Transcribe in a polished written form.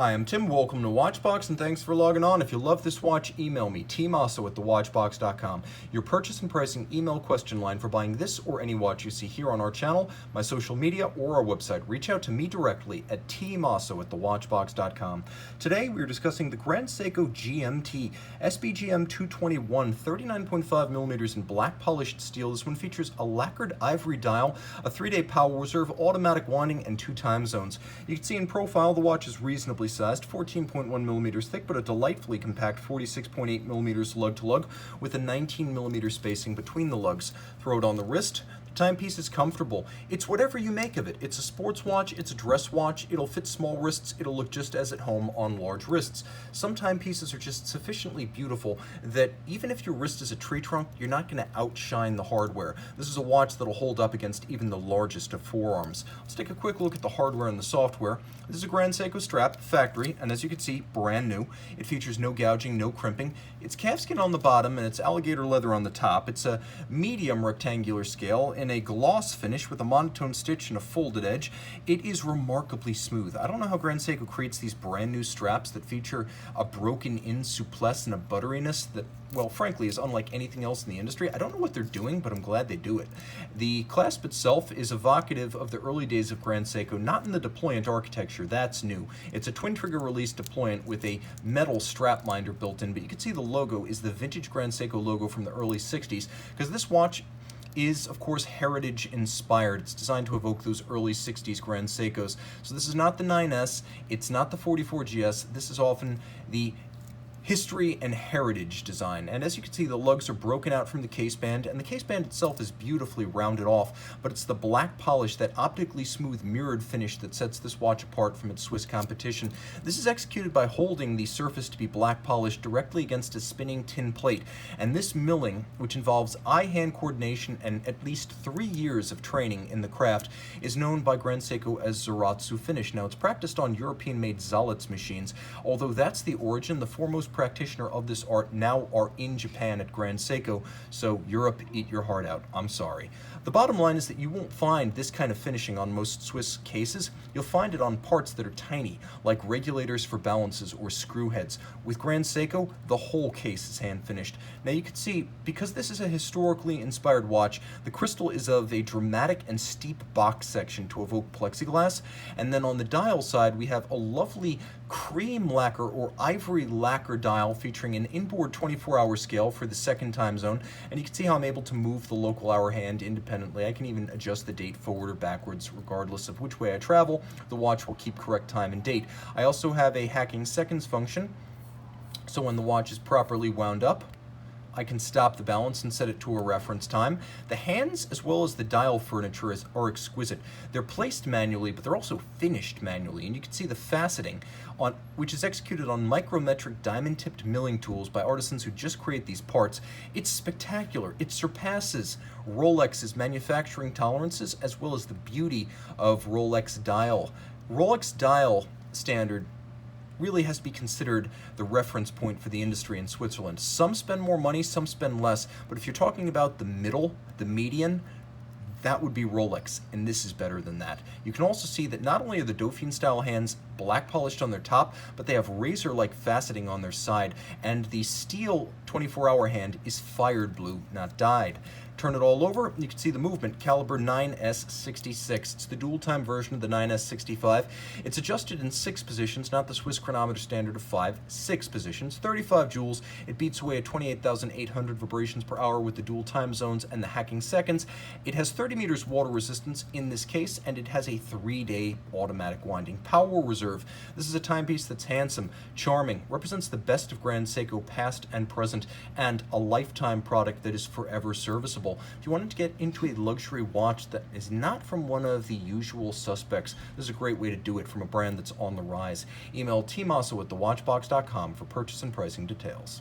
Hi, I'm Tim. Welcome to Watchbox, and thanks for logging on. If you love this watch, email me, tmosso@thewatchbox.com. Your purchase and pricing email question line for buying this or any watch you see here on our channel, my social media, or our website. Reach out to me directly at tmosso@thewatchbox.com. Today, we are discussing the Grand Seiko GMT SBGM221 39.5 millimeters in black polished steel. This one features a lacquered ivory dial, a 3-day power reserve, automatic winding, and 2 time zones. You can see in profile the watch is reasonably sized, 14.1 millimeters thick, but a delightfully compact 46.8 millimeters lug to lug with a 19 millimeter spacing between the lugs. Throw it on the wrist. The timepiece is comfortable. It's whatever you make of it. It's a sports watch, it's a dress watch, it'll fit small wrists, it'll look just as at home on large wrists. Some timepieces are just sufficiently beautiful that even if your wrist is a tree trunk, you're not going to outshine the hardware. This is a watch that'll hold up against even the largest of forearms. Let's take a quick look at the hardware and the software. This is a Grand Seiko strap, factory, and as you can see, brand new. It features no gouging, no crimping. It's calfskin on the bottom and it's alligator leather on the top. It's a medium rectangular scale in a gloss finish with a monotone stitch and a folded edge. It is remarkably smooth. I don't know how Grand Seiko creates these brand new straps that feature a broken-in souplesse and a butteriness that, well, frankly, is unlike anything else in the industry. I don't know what they're doing, but I'm glad they do it. The clasp itself is evocative of the early days of Grand Seiko, not in the deployant architecture. That's new. It's a twin trigger release deployant with a metal strap minder built in, but you can see the logo is the vintage Grand Seiko logo from the early 60s, because this watch is, of course, heritage inspired. It's designed to evoke those early 60s Grand Seikos. So this is not the 9S, it's not the 44GS, this is often the history and heritage design. And as you can see, the lugs are broken out from the case band, and the case band itself is beautifully rounded off, but it's the black polish, that optically smooth mirrored finish, that sets this watch apart from its Swiss competition. This is executed by holding the surface to be black polished directly against a spinning tin plate, and this milling, which involves eye-hand coordination and at least 3 years of training in the craft, is known by Grand Seiko as Zaratsu finish. Now, it's practiced on European-made Zalitz machines. Although that's the origin, the foremost practitioner of this art now are in Japan at Grand Seiko, so Europe, eat your heart out. I'm sorry. The bottom line is that you won't find this kind of finishing on most Swiss cases. You'll find it on parts that are tiny, like regulators for balances or screw heads. With Grand Seiko, the whole case is hand finished. Now you can see, because this is a historically inspired watch, the crystal is of a dramatic and steep box section to evoke plexiglass, and then on the dial side we have a lovely cream lacquer or ivory lacquer dial featuring an inboard 24-hour scale for the second time zone, and you can see how I'm able to move the local hour hand independently. I can even adjust the date forward or backwards regardless of which way I travel. The watch will keep correct time and date. I also have a hacking seconds function, so when the watch is properly wound up, I can stop the balance and set it to a reference time. The hands as well as the dial furniture are exquisite. They're placed manually, but they're also finished manually, and you can see the faceting, which is executed on micrometric diamond-tipped milling tools by artisans who just create these parts. It's spectacular. It surpasses Rolex's manufacturing tolerances as well as the beauty of Rolex dial. Rolex dial standard really has to be considered the reference point for the industry in Switzerland. Some spend more money, some spend less, but if you're talking about the middle, the median, that would be Rolex, and this is better than that. You can also see that not only are the Dauphine style hands black polished on their top, but they have razor-like faceting on their side, and the steel 24-hour hand is fired blue, not dyed. Turn it all over, you can see the movement, caliber 9S66. It's the dual-time version of the 9S65. It's adjusted in 6 positions, not the Swiss chronometer standard of 5, 6 positions, 35 joules. It beats away at 28,800 vibrations per hour with the dual time zones and the hacking seconds. It has 30 meters water resistance in this case, and it has a 3-day automatic winding power reserve. This is a timepiece that's handsome, charming, represents the best of Grand Seiko past and present, and a lifetime product that is forever serviceable. If you wanted to get into a luxury watch that is not from one of the usual suspects, this is a great way to do it from a brand that's on the rise. Email tmosso@thewatchbox.com for purchase and pricing details.